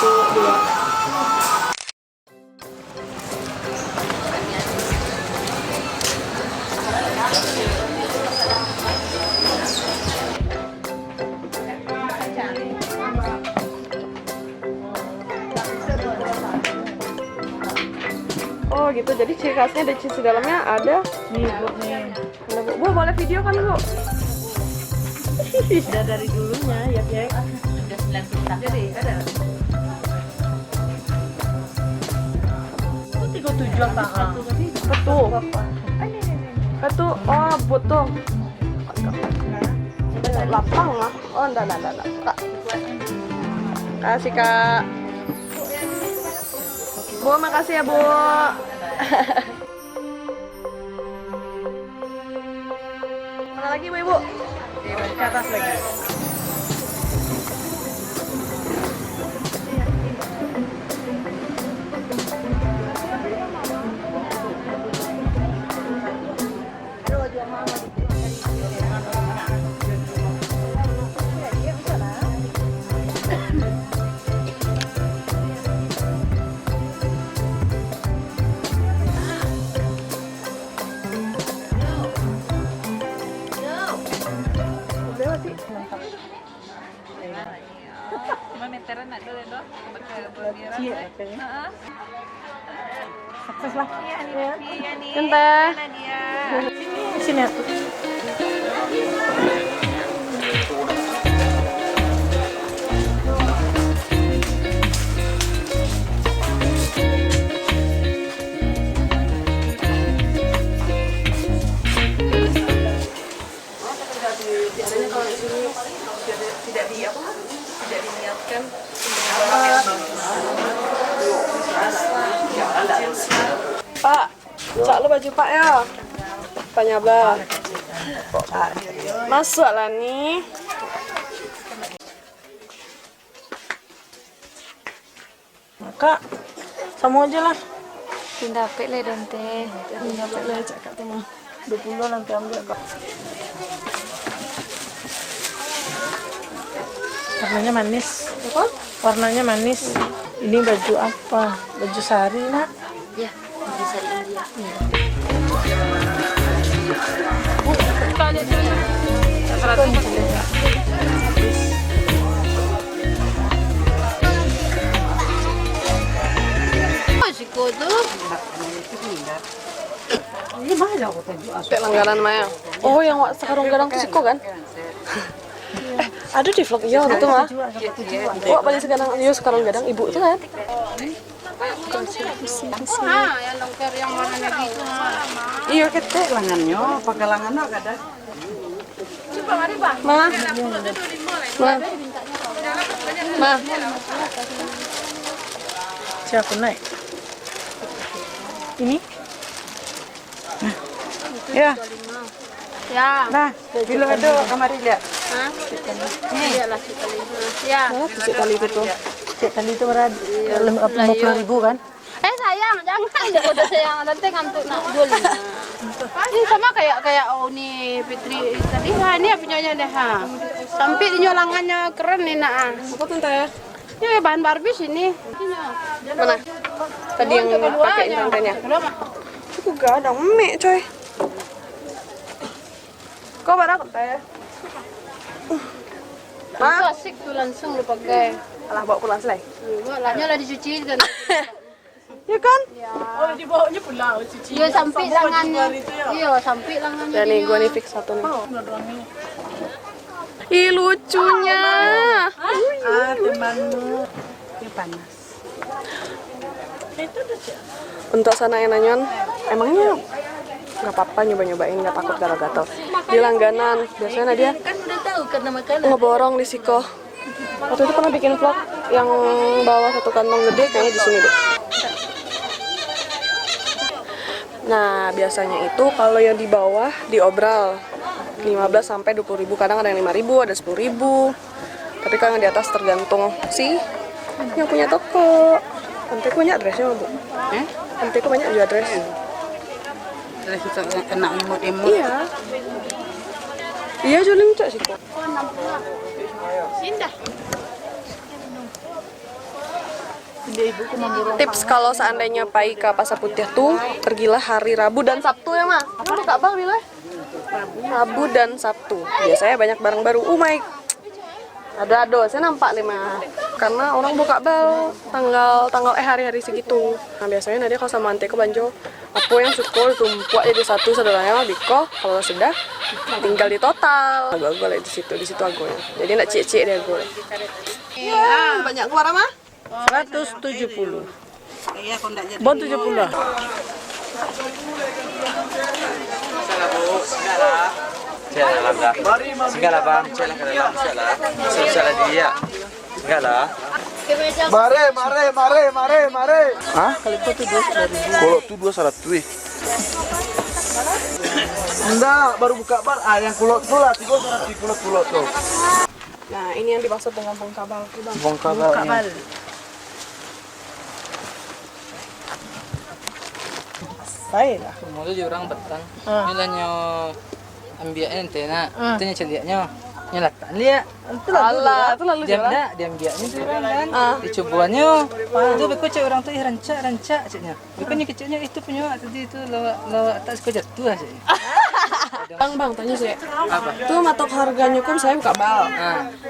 2. Oh gitu, jadi ciri khasnya di cheese di dalamnya ada Nih, Bu, nih. ada, Bu. Bu, boleh video kan, Bu? Udah dari dulunya ya, Jack. Udah 9 tahun. Jadi ada. Itu 37 apa? Betul. Betul. Oh, betul. Lapang lah. Oh, enggak. Kak. Kasih, Kak. Bu, makasih ya, Bu. Mana lagi, Bu, Ibu? Ke atas lagi. Udah sih. Cuma meteran nak dulu dong. Berbiara. Iya, makanya. Sukses lah. Iya nih. Tante. Nadia. Sini aku. Biasanya kalau di sini tidak diniatkan Pak, cak lu baju Pak ya? Tanya bah. Masuk lah nih. Kak, sama aja lah. Pindah pele dante. Nggak boleh cak Kak teman. 20 nanti ambil Kak. Warnanya manis. Apa? Warnanya manis. Ini baju apa? Baju sari nak. Ya, bisa di India. Siko tuh. Ini mana aku tunjuk Kayak langganan Maya. Oh, yang sekarang garang tuh Siko kan? Ada di vlog iya gitu mah. Wah, balik sekarang iya sekarang gadang ibu tuh kan. Yang longker yang warnanya gitu. Iya ketek langannya, pakai langannya ada. Ma. Ma. Siapa naik? Ini? Nah. Ya, Ya. nah, bila ada kamari lihat. Hah? Iyalah sekali. Ya. Mana tuh kali itu? Cek tadi itu berada 50.000 kan? Sayang, jangan deh udah sayang nanti ngantuk nak jual. Ini sama kayak oh nih Fitri tadi ini punyanya deh ha. Sampai di nyolangannya keren nih nak. Apa tuh Tante? Ini bahan Barbie sini. Mana? Tadi yang pakai tantenya. Itu gadang mie coy. Kok barang Tante? Itu asik tuh langsung lu pakai. Alah bawa pulang selai. Lahnya lah dicuci kan. Ya kan? Oh, dibawanya pulang cuci. Iya sampai lengannya. Iya sampai lengannya. Ya nih, gua nih fix satu nih. Ih, lucunya. Ah, temanmu. Ini panas. Itu udah siap. Untuk sana yang nanyain, emangnya nggak apa-apa nyoba-nyobain, nggak takut gatal-gatal. Di langganan, biasanya dia Kan udah tahu karena makanan. ngeborong di Siko. Waktu itu pernah bikin vlog yang bawa satu kantong gede, kayaknya di sini deh. Nah, biasanya itu kalau yang di bawah diobral 15 sampai 20.000, kadang ada yang 5.000, ada 10.000. Tapi kalau yang di atas tergantung si yang punya toko. Nanti punya addressnya, Bu. Nanti aku banyak juga address. Terus kita kena imut-imut. Iya. Iya, jualin cak sih kok. Sindah. Tips kalau seandainya Pai ke Pasar Putih tuh pergilah hari Rabu dan Sabtu ya mah. Kamu buka bang bila? Rabu dan Sabtu. Biasanya banyak barang baru. My, ada saya nampak lima. Karena orang buka bal hari-hari segitu. Nah biasanya nanti kalau sama ante ke banjo apa yang syukur tumpuk jadi satu saudaranya biko kalau sudah tinggal di total. Agak-agak lah di situ agonya. Jadi nak cek deh gue. Ya, banyak keluar mah? 170. Bon 70 lah. Enggak lah bang, saya ke dalam salah dia. Enggak lah. Mare. Hah? Kalau itu 200.000. Kalau tuh 200. Enggak, baru buka bal. Yang kulot tuh lah, 300 kulot tuh. Nah, ini yang dimaksud dengan bongkabal. Kabal. Baik lah. Mulu di orang betang. Nilainya ambiaknya ente nak. Itu nya celiaknya. Nyelatan dia. Allah, itu lalu Diam jalan. dah, diam biaknya tu orang kan. Dicobuannya. Itu beko cek orang tu rancak ceknya. Beko nya kecilnya itu punya tadi itu lo atas kau jatuh ceknya. Bang, tanya sih. Apa? Tuh matok harganya kan saya buka bal.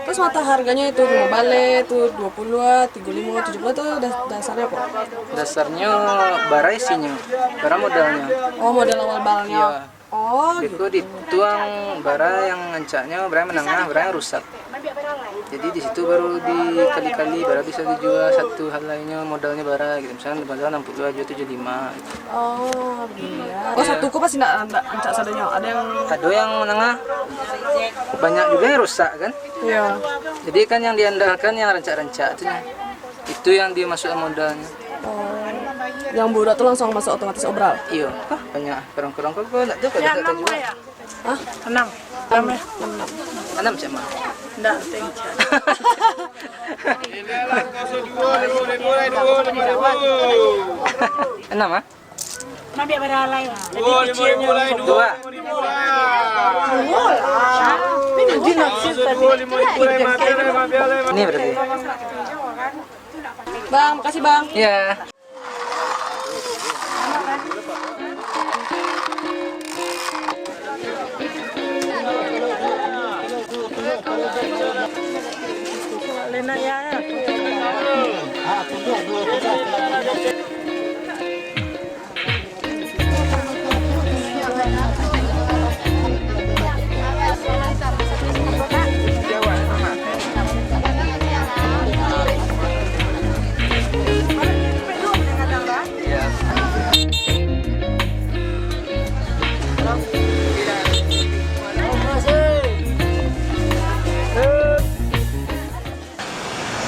Terus mata harganya itu mau bale tuh 20, 35, 70 tuh dasarnya apa? Dasarnya bara isinya, bara modalnya. Oh, modal awal balnya. Iya. Oh, Beko dituang bara yang ngancaknya, bara yang menengah, bara yang rusak. Jadi di situ baru dikali-kali bara bisa dijual satu hal lainnya modalnya bara gitu. Misalnya modal 62 juta 75. Gitu. oh, iya. Oh, satu ku pasti enggak ancak sadanya. Ada yang Ada yang menengah, banyak juga yang rusak kan. iya. Jadi kan yang diandalkan yang rancak-rancak itu yang dia masuk modalnya. Oh. Yang budak tuh langsung masuk otomatis obral. Iya, banyak kerong-kerong kok enggak tahu kalau tak jual. Hah? 6. Ramai. 6 macam mana? Enggak, tinggi. Enam ah? Mami beralai. Dua. Ini naksir tadi. Ini berarti. Bang, makasih Bang. Iya. Lena ya.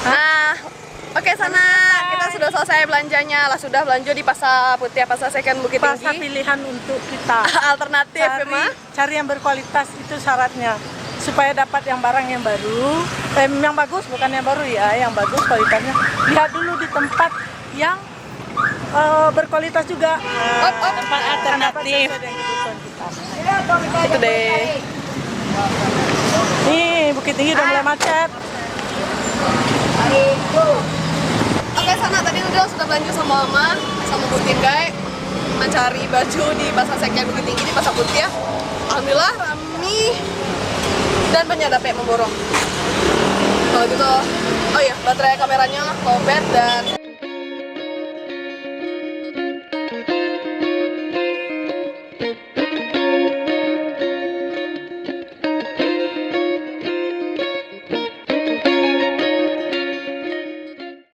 Nah, oke sana kita sudah selesai belanjanya lah, sudah belanja di Pasar Putih, Pasar Second Bukit Pasar Tinggi. pilihan untuk kita. Alternatif ya, Ma? Cari yang berkualitas itu syaratnya supaya dapat yang barang yang baru, yang bagus bukan yang baru ya, yang bagus kualitasnya. Lihat dulu di tempat yang berkualitas juga. Tempat alternatif. Itu deh. Nih Bukit Tinggi udah mulai macet. Oke sana tadi udah sudah belanja sama Mama sama Butin guys mencari baju di Pasar Second Bukit Tinggi di Pasar Putih ya. Alhamdulillah rame dan banyak dapet memborong. Kalau gitu, oh iya baterai kameranya lowbat dan